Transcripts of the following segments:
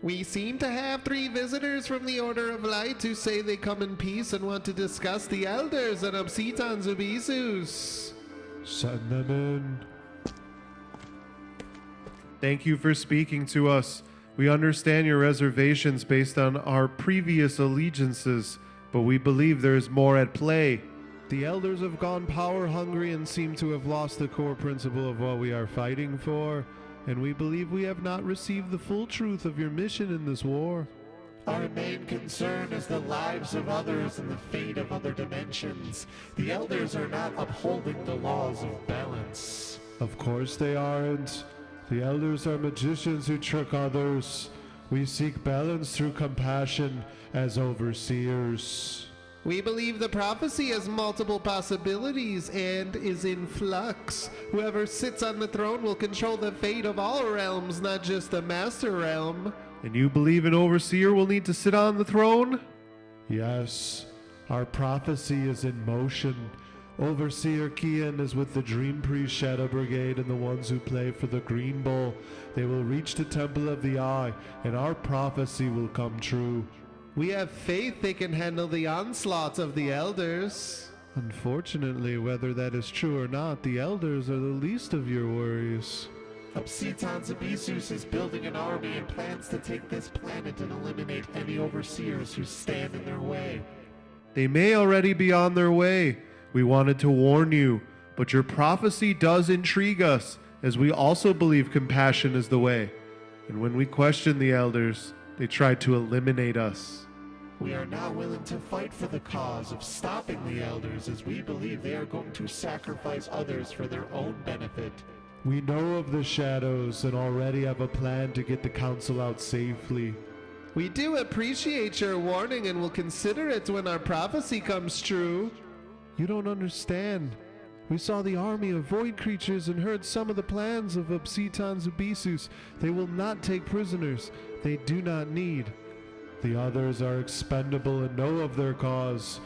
We seem to have 3 visitors from the Order of Light who say they come in peace and want to discuss the elders at Obscitans Abyssus. Send them in. Thank you for speaking to us. We understand your reservations based on our previous allegiances, but we believe there is more at play. The elders have gone power hungry and seem to have lost the core principle of what we are fighting for, and we believe we have not received the full truth of your mission in this war. Our main concern is the lives of others and the fate of other dimensions. The elders are not upholding the laws of balance. Of course they aren't. The elders are magicians who trick others. We seek balance through compassion as overseers. We believe the prophecy has multiple possibilities and is in flux. Whoever sits on the throne will control the fate of all realms, not just the master realm. And you believe an overseer will need to sit on the throne? Yes, our prophecy is in motion. Overseer Kian is with the Dream Priest Shadow Brigade and the ones who play for the Green Bull. They will reach the Temple of the Eye, and our prophecy will come true. We have faith they can handle the onslaught of the elders. Unfortunately, whether that is true or not, the elders are the least of your worries. Obscitans Abyssus is building an army and plans to take this planet and eliminate any overseers who stand in their way. They may already be on their way. We wanted to warn you, but your prophecy does intrigue us, as we also believe compassion is the way. And when we question the elders, they tried to eliminate us. We are now willing to fight for the cause of stopping the elders, as we believe they are going to sacrifice others for their own benefit. We know of the shadows and already have a plan to get the council out safely. We do appreciate your warning and will consider it when our prophecy comes true. You don't understand. We saw the army of void creatures and heard some of the plans of Obscitans Abyssus. They will not take prisoners. They do not need. The others are expendable and know of their cause.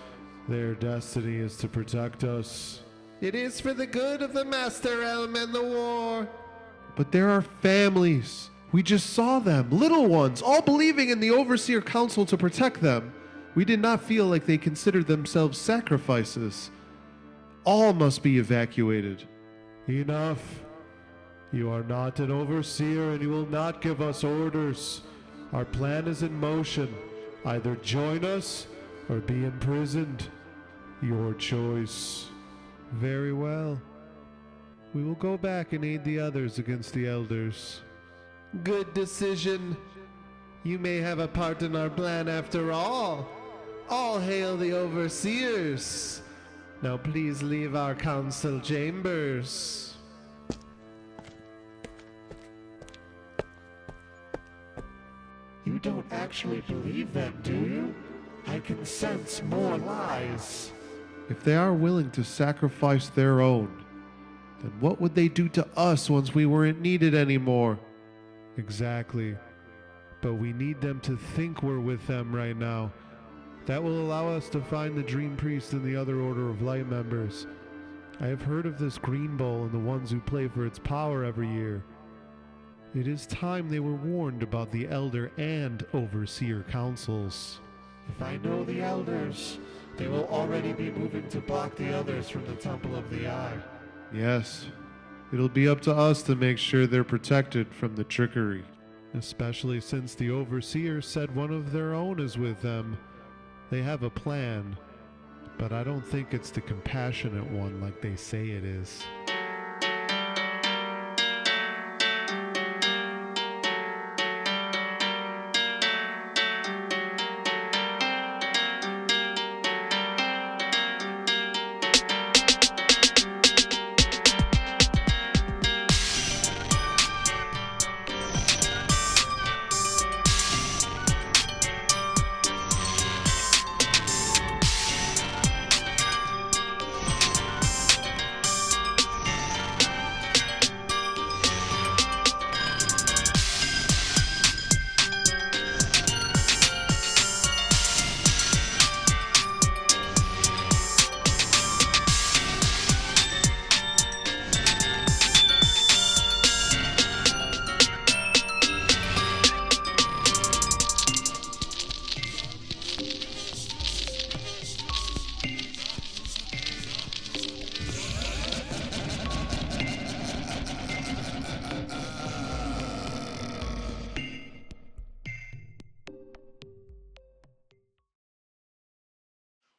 Their destiny is to protect us. It is for the good of the Master Realm and the war. But there are families. We just saw them, little ones, all believing in the Overseer Council to protect them. We did not feel like they considered themselves sacrifices. All must be evacuated. Enough. You are not an overseer and you will not give us orders. Our plan is in motion. Either join us or be imprisoned. Your choice. Very well. We will go back and aid the others against the elders. Good decision. You may have a part in our plan after all. All hail the overseers. Now please leave our council chambers. You don't actually believe them, do you? I can sense more lies. If they are willing to sacrifice their own, then what would they do to us once we weren't needed anymore? Exactly. But we need them to think we're with them right now. That will allow us to find the Dream Priest and the other Order of Light members. I have heard of this Green Bull and the ones who play for its power every year. It is time they were warned about the Elder and Overseer councils. If I know the elders, they will already be moving to block the others from the Temple of the Eye. Yes. It'll be up to us to make sure they're protected from the trickery. Especially since the Overseer said one of their own is with them. They have a plan, but I don't think it's the compassionate one like they say it is.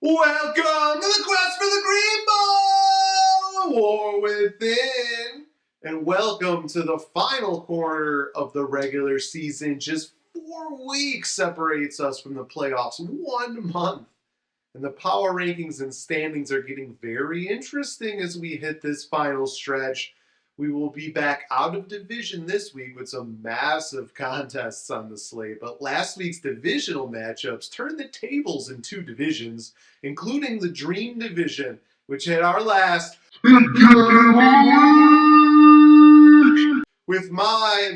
Welcome to the quest for the Green Ball, War Within, and welcome to the final quarter of the regular season. Just 4 weeks separates us from the playoffs, 1 month. And the power rankings and standings are getting very interesting as we hit this final stretch. We will be back out of division this week with some massive contests on the slate, but last week's divisional matchups turned the tables in 2 divisions, including the Dream Division, which had our last with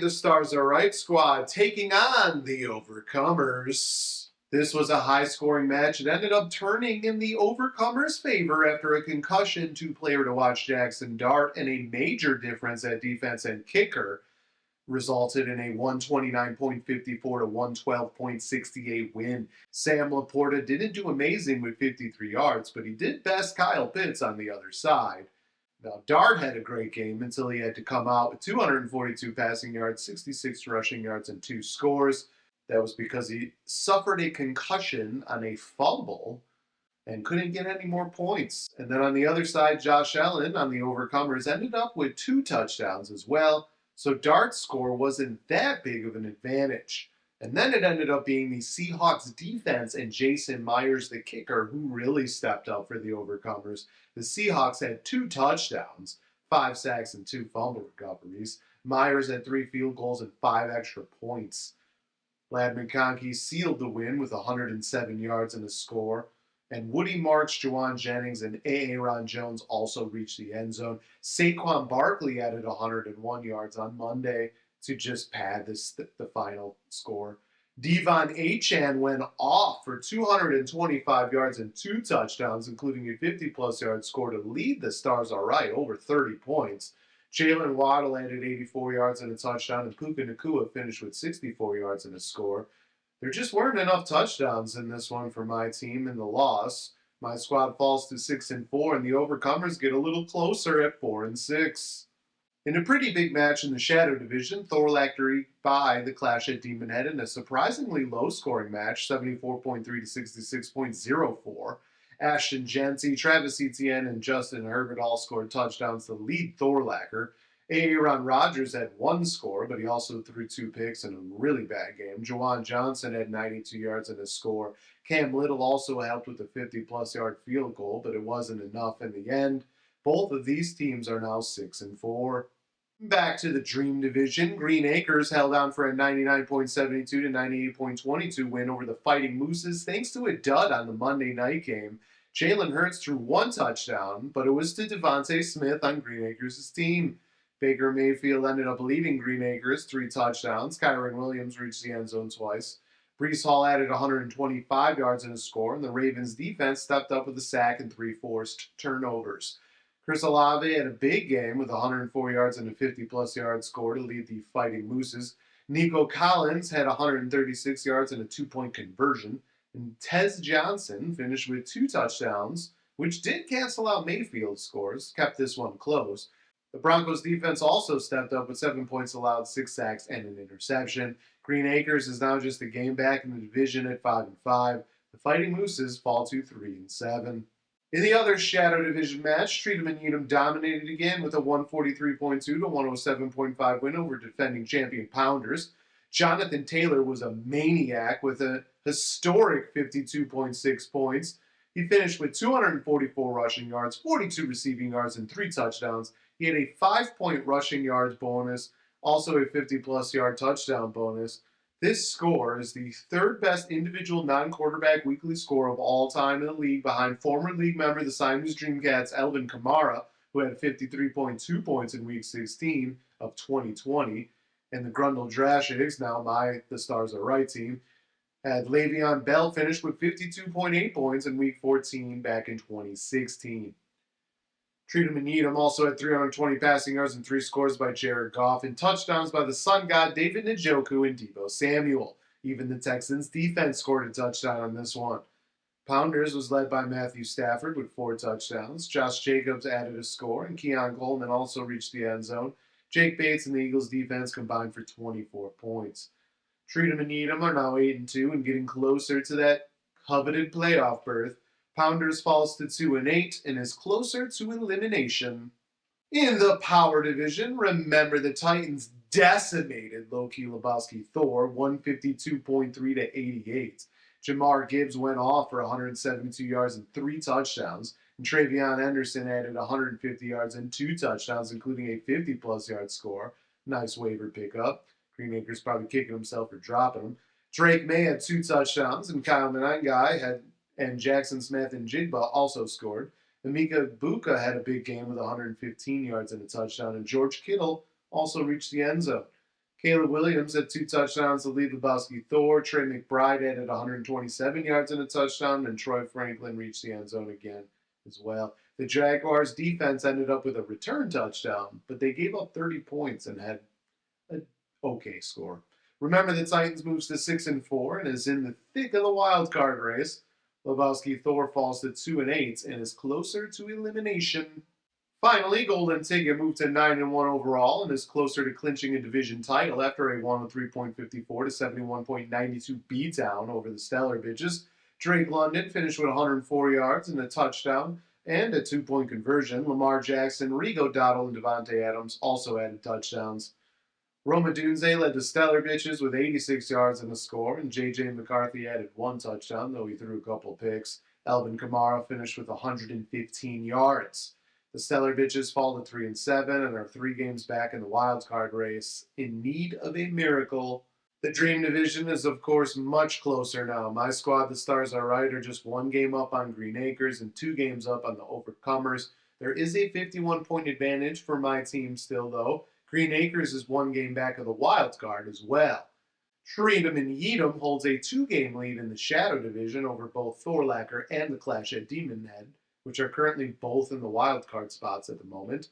The Stars Are Right squad taking on the Overcomers. This was a high-scoring match. It ended up turning in the Overcomers' favor after a concussion to player to watch Jackson Dart, and a major difference at defense and kicker resulted in a 129.54 to 112.68 win. Sam Laporta didn't do amazing with 53 yards, but he did best Kyle Pitts on the other side. Now, Dart had a great game until he had to come out with 242 passing yards, 66 rushing yards, and 2 scores. That was because he suffered a concussion on a fumble and couldn't get any more points. And then on the other side, Josh Allen on the Overcomers ended up with 2 touchdowns as well. So Dart's score wasn't that big of an advantage. And then it ended up being the Seahawks defense and Jason Myers, the kicker, who really stepped up for the Overcomers. The Seahawks had 2 touchdowns, 5 sacks, and 2 fumble recoveries. Myers had 3 field goals and 5 extra points. Lad McConkey sealed the win with 107 yards and a score. And Woody Marks, Juwan Jennings, and Aaron Jones also reached the end zone. Saquon Barkley added 101 yards on Monday to just pad the final score. Devon Achane went off for 225 yards and 2 touchdowns, including a 50-plus yard score to lead the Stars Are Right over 30 points. Jalen Waddle added 84 yards and a touchdown, and Puka Nacua finished with 64 yards and a score. There just weren't enough touchdowns in this one for my team in the loss. My squad falls to 6-4, and the Overcomers get a little closer at 4-6. In a pretty big match in the Shadow Division, Thorlactory by the Clash at Demon Head in a surprisingly low-scoring match, 74.3 to 66.04. Ashton Jency, Travis Etienne, and Justin Herbert all scored touchdowns to lead Thorlacker. Aaron Rodgers had 1 score, but he also threw 2 picks in a really bad game. Juwan Johnson had 92 yards and a score. Cam Little also helped with a 50-plus yard field goal, but it wasn't enough in the end. Both of these teams are now 6-4. Back to the Dream Division, Green Acres held on for a 99.72 to 98.22 win over the Fighting Mooses thanks to a dud on the Monday night game. Jalen Hurts threw 1 touchdown, but it was to Devontae Smith on Green Acres' team. Baker Mayfield ended up leading Green Acres 3 touchdowns. Kyron Williams reached the end zone twice. Breece Hall added 125 yards in a score, and the Ravens defense stepped up with a sack and 3 forced turnovers. Chris Olave had a big game with 104 yards and a 50-plus yard score to lead the Fighting Mooses. Nico Collins had 136 yards and a 2-point conversion. And Tez Johnson finished with 2 touchdowns, which did cancel out Mayfield's scores, kept this one close. The Broncos defense also stepped up with 7 points allowed, 6 sacks, and an interception. Green Acres is now just a game back in the division at 5-5. The Fighting Mooses fall to 3-7. In the other Shadow Division match, Treatham and Yeetam dominated again with a 143.2 to 107.5 win over defending champion Pounders. Jonathan Taylor was a maniac with a historic 52.6 points. He finished with 244 rushing yards, 42 receiving yards, and 3 touchdowns. He had a 5-point rushing yards bonus, also a 50-plus yard touchdown bonus. This score is the 3rd best individual non-quarterback weekly score of all time in the league, behind former league member the Siamese Dreamcats Elvin Kamara, who had 53.2 points in Week 16 of 2020, and the Grundle Drashigs, now The Stars Are Right team, had Le'Veon Bell finished with 52.8 points in Week 14 back in 2016. Treatham and Yeetam also had 320 passing yards and 3 scores by Jared Goff, and touchdowns by the Sun God David Njoku and Deebo Samuel. Even the Texans' defense scored a touchdown on this one. Pounders was led by Matthew Stafford with 4 touchdowns. Josh Jacobs added a score, and Keon Coleman also reached the end zone. Jake Bates and the Eagles' defense combined for 24 points. Treatham and Yeetam are now 8-2 and getting closer to that coveted playoff berth. Pounders falls to 2-8 and is closer to elimination. In the Power Division, remember the Titans decimated Loki Lebowski Thor 152.3 to 88. Jamar Gibbs went off for 172 yards and 3 touchdowns, and Travion Henderson added 150 yards and 2 touchdowns, including a 50-plus yard score. Nice waiver pickup. Green Acres probably kicking himself for dropping him. Drake May had 2 touchdowns, and Kyle Menengai and Jackson Smith and Jigba also scored. Amika Buka had a big game with 115 yards and a touchdown, and George Kittle also reached the end zone. Caleb Williams had 2 touchdowns to lead Lebowski Thor. Trey McBride added 127 yards and a touchdown, and Troy Franklin reached the end zone again as well. The Jaguars' defense ended up with a return touchdown, but they gave up 30 points and had an okay score. Remember, the Titans moves to 6-4 and is in the thick of the wild card race. Lebowski Thor falls to 2-8 and is closer to elimination. Finally, Golden Ticket moved to 9-1 overall and is closer to clinching a division title after a 103.54 to 71.92 beatdown over the Stellar Bitches. Drake London finished with 104 yards and a touchdown and a 2-point conversion. Lamar Jackson, Rigo Dottle, and Devontae Adams also added touchdowns. Roma Dunze led the Stellar Bitches with 86 yards and a score, and J.J. McCarthy added 1 touchdown, though he threw a couple picks. Alvin Kamara finished with 115 yards. The Stellar Bitches fall to 3-7 and are 3 games back in the wild card race, in need of a miracle. The Dream Division is, of course, much closer now. My squad, the Stars Are Right, are just 1 game up on Green Acres and 2 games up on the Overcomers. There is a 51-point advantage for my team still, though. Green Acres is 1 game back of the wild card as well. Treatum and Yeetum holds a 2-game lead in the Shadow Division over both Thorlacker and the Clash at Demon Head, which are currently both in the wild card spots at the moment.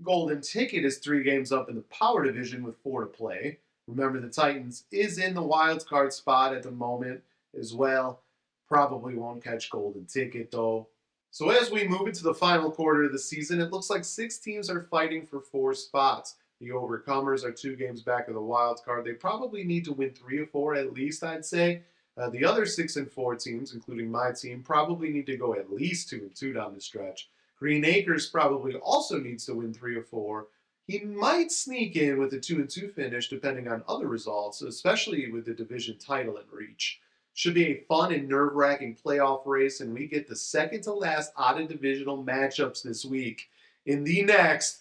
Golden Ticket is 3 games up in the Power Division with 4 to play. Remember, the Titans is in the wild card spot at the moment as well. Probably won't catch Golden Ticket, though. So as we move into the final quarter of the season, it looks like 6 teams are fighting for 4 spots. The Overcomers are 2 games back of the wild card. They probably need to win 3 or 4 at least, I'd say. The other 6-4 teams, including my team, probably need to go at least 2-2 down the stretch. Green Acres probably also needs to win 3 or 4. He might sneak in with a 2-2 finish depending on other results, especially with the division title in reach. Should be a fun and nerve-wracking playoff race, and we get the second to last out-of-divisional matchups this week. In the next,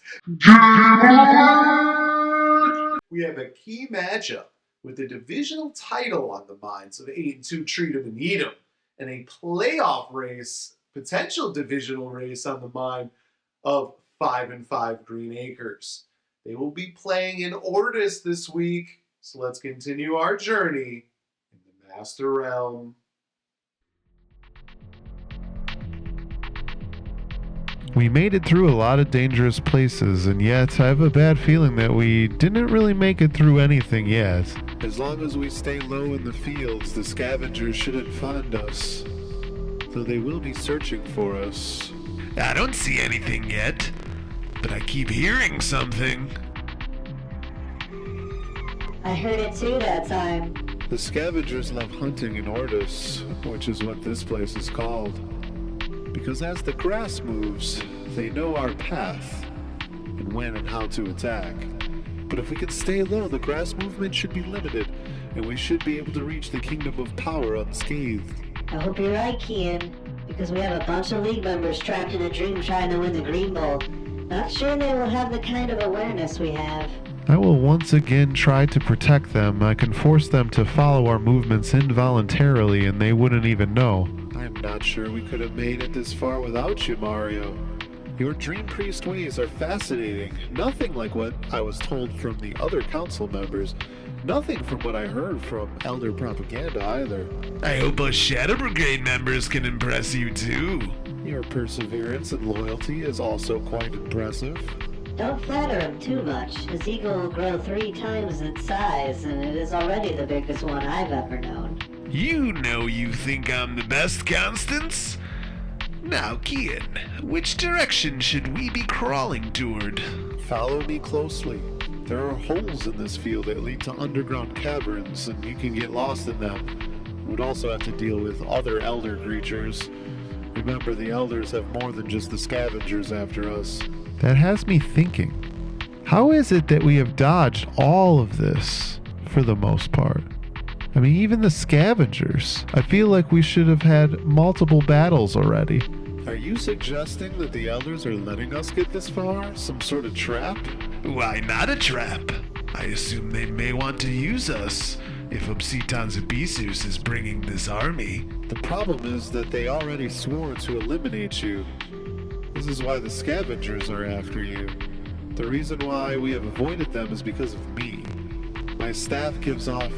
we have a key matchup with the divisional title on the minds of 8-2 Treatum and Yeetum, and a playoff race, potential divisional race on the mind of 5-5 Green Acres. They will be playing in Ortus this week, so let's continue our journey in the Master Realm. We made it through a lot of dangerous places, and yet I have a bad feeling that we didn't really make it through anything yet. As long as we stay low in the fields, the scavengers shouldn't find us. Though they will be searching for us. I don't see anything yet, but I keep hearing something. I heard it too that time. The scavengers love hunting in Ortus, which is what this place is called. Because as the grass moves, they know our path, and when and how to attack. But if we can stay low, the grass movement should be limited, and we should be able to reach the Kingdom of Power unscathed. I hope you're right, Kian, because we have a bunch of league members trapped in a dream trying to win the Green Bowl. Not sure they will have the kind of awareness we have. I will once again try to protect them. I can force them to follow our movements involuntarily, and they wouldn't even know. I'm not sure we could have made it this far without you, Mario. Your Dream Priest ways are fascinating. Nothing like what I was told from the other council members. Nothing from what I heard from Elder Propaganda either. I hope us Shadow Brigade members can impress you too. Your perseverance and loyalty is also quite impressive. Don't flatter him too much. His ego will grow 3 times its size, and it is already the biggest one I've ever known. You know you think I'm the best, Constance? Now, Kian, which direction should we be crawling toward? Follow me closely. There are holes in this field that lead to underground caverns, and you can get lost in them. You would also have to deal with other elder creatures. Remember, the elders have more than just the scavengers after us. That has me thinking. How is it that we have dodged all of this for the most part? I mean, even the scavengers. I feel like we should have had multiple battles already. Are you suggesting that the elders are letting us get this far? Some sort of trap? Why not a trap? I assume they may want to use us if Obscitans Abyssus is bringing this army. The problem is that they already swore to eliminate you. This is why the scavengers are after you. The reason why we have avoided them is because of me. My staff gives off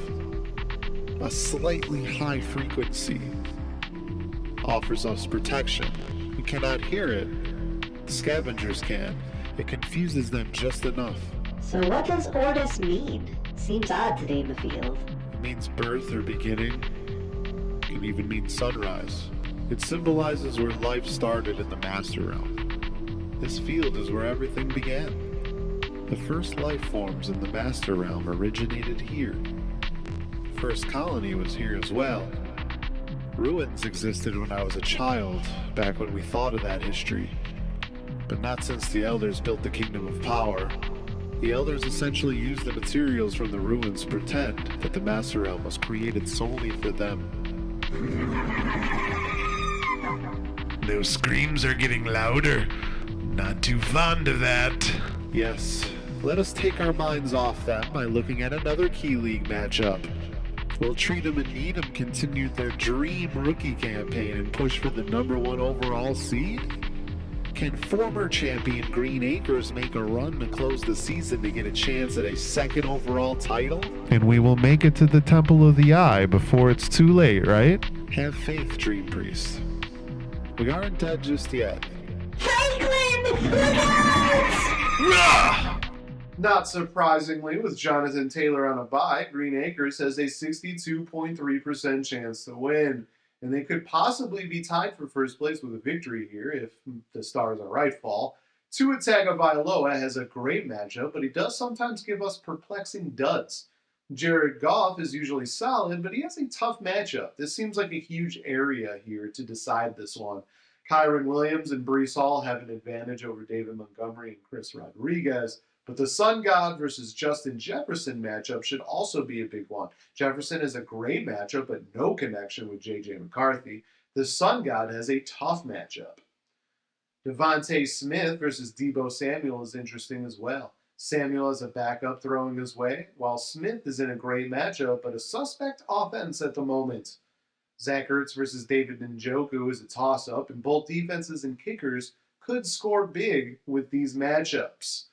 a slightly high frequency. Offers us protection. We cannot hear it. The scavengers can. It confuses them just enough. So what does Ortus mean? Seems odd to name the field. It means birth or beginning. It can even mean sunrise. It symbolizes where life started in the Master Realm. This field is where everything began. The first life forms in the Master Realm originated here. The first colony was here as well. Ruins existed when I was a child, back when we thought of that history. But not since the Elders built the Kingdom of Power. The Elders essentially used the materials from the ruins to pretend that the Master Realm was created solely for them. Those screams are getting louder. Not too fond of that. Yes, let us take our minds off them by looking at another Key League matchup. Will Treatum and Needham continue their dream rookie campaign and push for the #1 overall seed? Can former champion Green Acres make a run to close the season to get a chance at a 2nd overall title? And we will make it to the Temple of the Eye before it's too late, right? Have faith, Dream Priest. We aren't dead just yet. Franklin! Look out! Rah! Not surprisingly, with Jonathan Taylor on a bye, Green Acres has a 62.3% chance to win. And they could possibly be tied for first place with a victory here if the stars are right fall. Tua Tagovailoa has a great matchup, but he does sometimes give us perplexing duds. Jared Goff is usually solid, but he has a tough matchup. This seems like a huge area here to decide this one. Kyron Williams and Breece Hall have an advantage over David Montgomery and Chris Rodriguez. But the Sun God versus Justin Jefferson matchup should also be a big one. Jefferson has a great matchup, but no connection with J.J. McCarthy. The Sun God has a tough matchup. Devontae Smith versus Deebo Samuel is interesting as well. Samuel has a backup throwing his way, while Smith is in a great matchup, but a suspect offense at the moment. Zach Ertz versus David Njoku is a toss-up, and both defenses and kickers could score big with these matchups.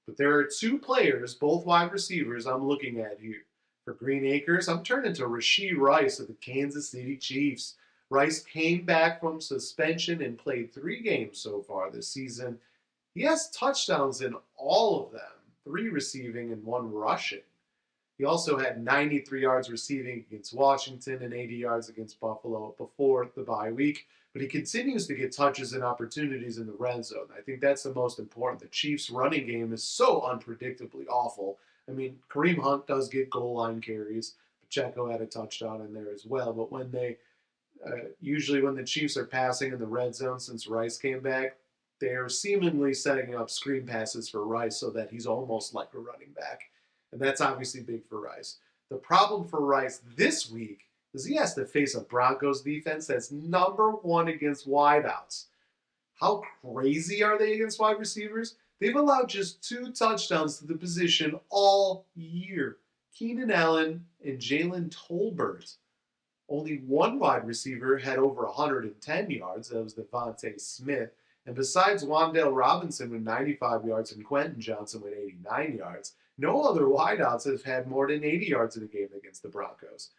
But there are two players, both wide receivers, I'm looking at here. For Green Acres, I'm turning to Rashee Rice of the Kansas City Chiefs. Rice came back from suspension and played 3 games so far this season. He has touchdowns in all of them, 3 receiving and 1 rushing. He also had 93 yards receiving against Washington and 80 yards against Buffalo before the bye week. But he continues to get touches and opportunities in the red zone. I think that's the most important. The Chiefs' running game is so unpredictably awful. I mean, Kareem Hunt does get goal line carries. Pacheco had a touchdown in there as well. But when they, usually when the Chiefs are passing in the red zone since Rice came back, they're seemingly setting up screen passes for Rice so that he's almost like a running back. And that's obviously big for Rice. The problem for Rice this week is he has to face a Broncos defense that's #1 against wideouts. How crazy are they against wide receivers? They've allowed just 2 touchdowns to the position all year. Keenan Allen and Jalen Tolbert. Only 1 wide receiver had over 110 yards. That was Devontae Smith. And besides Wan'Dale Robinson with 95 yards and Quentin Johnson with 89 yards, no other wideouts have had more than 80 yards in a game against the Broncos.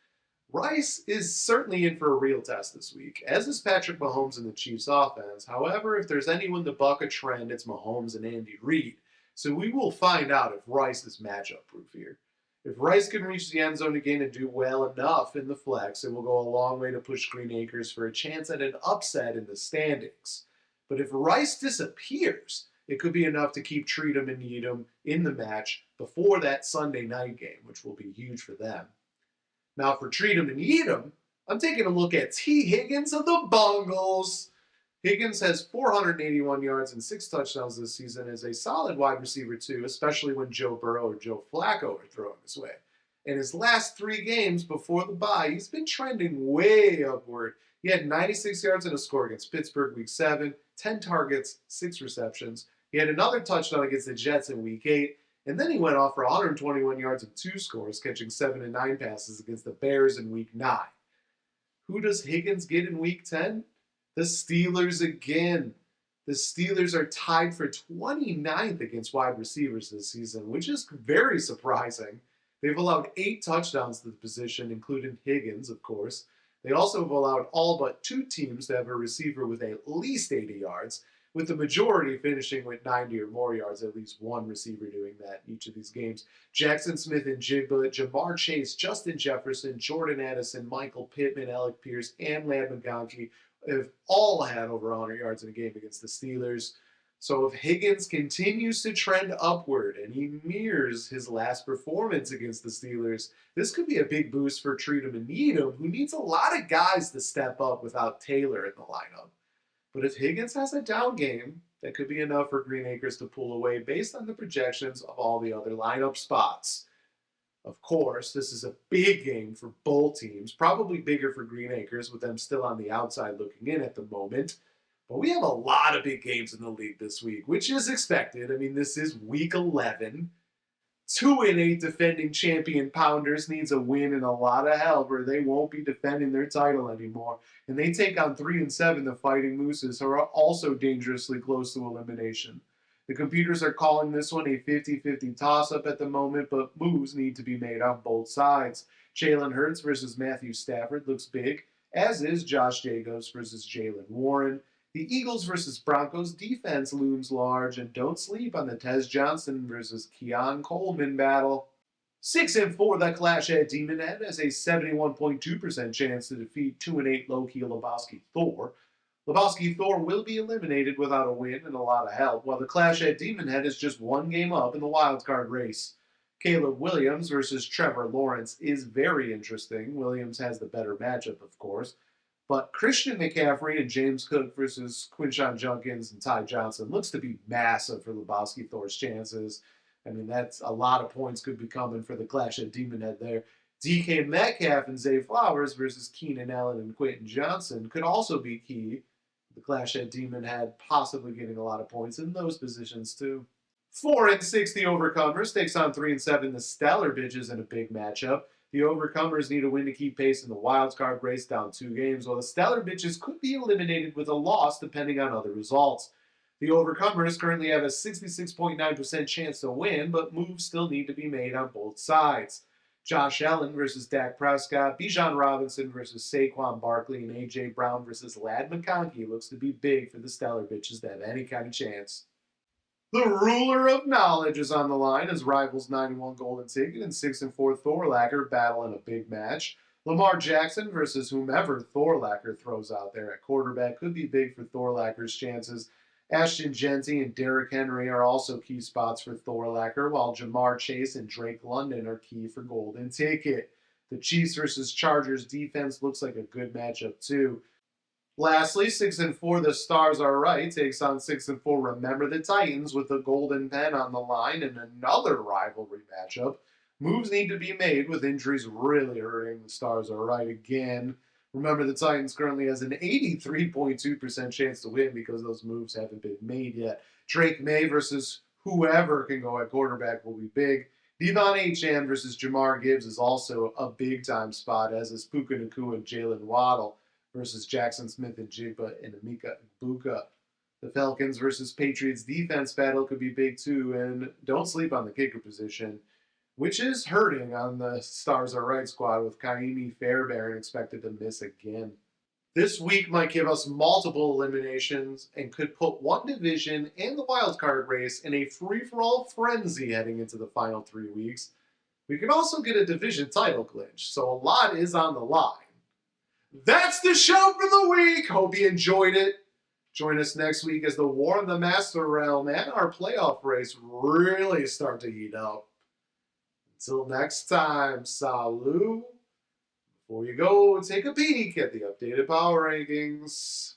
Rice is certainly in for a real test this week, as is Patrick Mahomes in the Chiefs' offense. However, if there's anyone to buck a trend, it's Mahomes and Andy Reid. So we will find out if Rice is matchup-proof here. If Rice can reach the end zone again and do well enough in the flex, it will go a long way to push Green Acres for a chance at an upset in the standings. But if Rice disappears, it could be enough to keep Treatum and Needham in the match before that Sunday night game, which will be huge for them. Now for Treatum and Needham, I'm taking a look at T. Higgins of the Bungles. Higgins has 481 yards and 6 touchdowns this season as a solid wide receiver too, especially when Joe Burrow or Joe Flacco are throwing his way. In his last 3 games before the bye, he's been trending way upward. He had 96 yards and a score against Pittsburgh week 7, 10 targets, 6 receptions. He had another touchdown against the Jets in week 8, and then he went off for 121 yards and 2 scores, catching 7 and 9 passes against the Bears in week 9. Who does Higgins get in week 10? The Steelers again. The Steelers are tied for 29th against wide receivers this season, which is very surprising. They've allowed 8 touchdowns to the position, including Higgins, of course. They also have allowed all but 2 teams to have a receiver with at least 80 yards, with the majority finishing with 90 or more yards, at least one receiver doing that in each of these games. Jackson Smith and Jigba, Jamar Chase, Justin Jefferson, Jordan Addison, Michael Pittman, Alec Pierce, and Ladd McConkey have all had over 100 yards in a game against the Steelers. So if Higgins continues to trend upward and he mirrors his last performance against the Steelers, this could be a big boost for Treatham and Needham, who needs a lot of guys to step up without Taylor in the lineup. But if Higgins has a down game, that could be enough for Green Acres to pull away based on the projections of all the other lineup spots. Of course, this is a big game for both teams, probably bigger for Green Acres with them still on the outside looking in at the moment. But we have a lot of big games in the league this week, which is expected. I mean, this is week 11. 2-8 defending champion Pounders needs a win and a lot of help, or they won't be defending their title anymore. And they take on 3-7 the Fighting Mooses, who are also dangerously close to elimination. The computers are calling this one a 50-50 toss-up at the moment, but moves need to be made on both sides. Jalen Hurts versus Matthew Stafford looks big, as is Josh Jacobs versus Jalen Warren. The Eagles versus Broncos defense looms large, and don't sleep on the Tez Johnson versus Keon Coleman battle. 6-4, the Clash at Demon Head has a 71.2% chance to defeat 2-8 low-key Lebowski Thor. Lebowski Thor will be eliminated without a win and a lot of help, while the Clash at Demon Head is just 1 game up in the wildcard race. Caleb Williams versus Trevor Lawrence is very interesting. Williams has the better matchup, of course. But Christian McCaffrey and James Cook versus Quinshon Judkins and Ty Johnson looks to be massive for Lebowski Thor's chances. I mean, that's a lot of points could be coming for the Clash at Demon Head there. DK Metcalf and Zay Flowers versus Keenan Allen and Quentin Johnson could also be key. The Clash at Demon Head possibly getting a lot of points in those positions too. 4-6, the Overcomers takes on 3-7, the Stellar Bitches in a big matchup. The Overcomers need a win to keep pace in the wildcard race down 2 games, while the Stellar Bitches could be eliminated with a loss depending on other results. The Overcomers currently have a 66.9% chance to win, but moves still need to be made on both sides. Josh Allen versus Dak Prescott, Bijan Robinson versus Saquon Barkley, and A.J. Brown versus Ladd McConkey looks to be big for the Stellar Bitches to have any kind of chance. The Ruler of Knowledge is on the line as rivals 91 Golden Ticket and 6-4 Thorlacker battle in a big match. Lamar Jackson versus whomever Thorlacker throws out there at quarterback could be big for Thorlacker's chances. Ashton Genty and Derrick Henry are also key spots for Thorlacker, while Jamar Chase and Drake London are key for Golden Ticket. The Chiefs versus Chargers defense looks like a good matchup too. Lastly, 6-4, the Stars Are Right takes on 6-4, Remember the Titans with the Golden Pen on the line in another rivalry matchup. Moves need to be made with injuries really hurting the Stars Are Right again. Remember the Titans currently has an 83.2% chance to win because those moves haven't been made yet. Drake May versus whoever can go at quarterback will be big. Devon Achane versus Jamar Gibbs is also a big-time spot, as is Puka Nacua and Jalen Waddle versus Jackson Smith and Jigba and Emeka Egbuka. The Falcons versus Patriots defense battle could be big too, and don't sleep on the kicker position, which is hurting on the Stars Are Right squad with Kaimi Fairbairn expected to miss again. This week might give us multiple eliminations and could put one division and the wildcard race in a free-for-all frenzy heading into the final 3 weeks. We could also get a division title clinch, so a lot is on the line. That's the show for the week. Hope you enjoyed it. Join us next week as the War in the Master Realm and our playoff race really start to heat up. Until next time, salut. Before you go, take a peek at the updated power rankings.